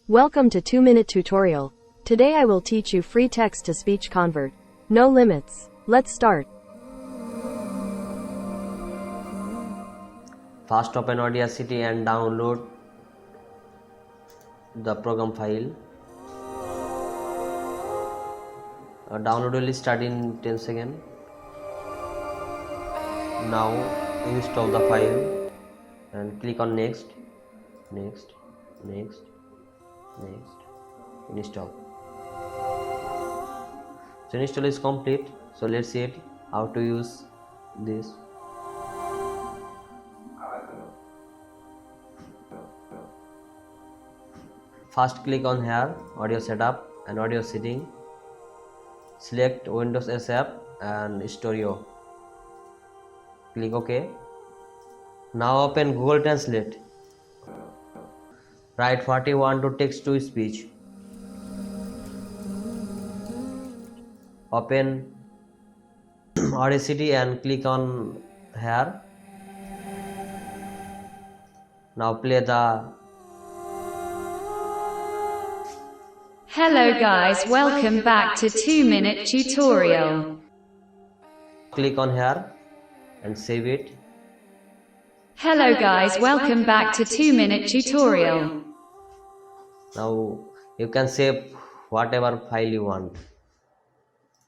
Welcome to 2-Minute Tutorial. Today I will teach you free text-to-speech convert. No limits. Let's start. First open Audacity and download the program file. Download will start in 10 seconds. Now install the file and click on next, install. So install is complete. So let's see it how to use this. First click on here, audio setup and audio setting. Select Windows SF and Stereo. Click OK. Now open Google Translate. Write 41 to text to speech. Open Audacity and click on here. Now play the Hello guys, welcome back to 2-Minute Tutorial. Click on here and save it. Hello guys, welcome back to 2-Minute Tutorial. Now you can save whatever file you want.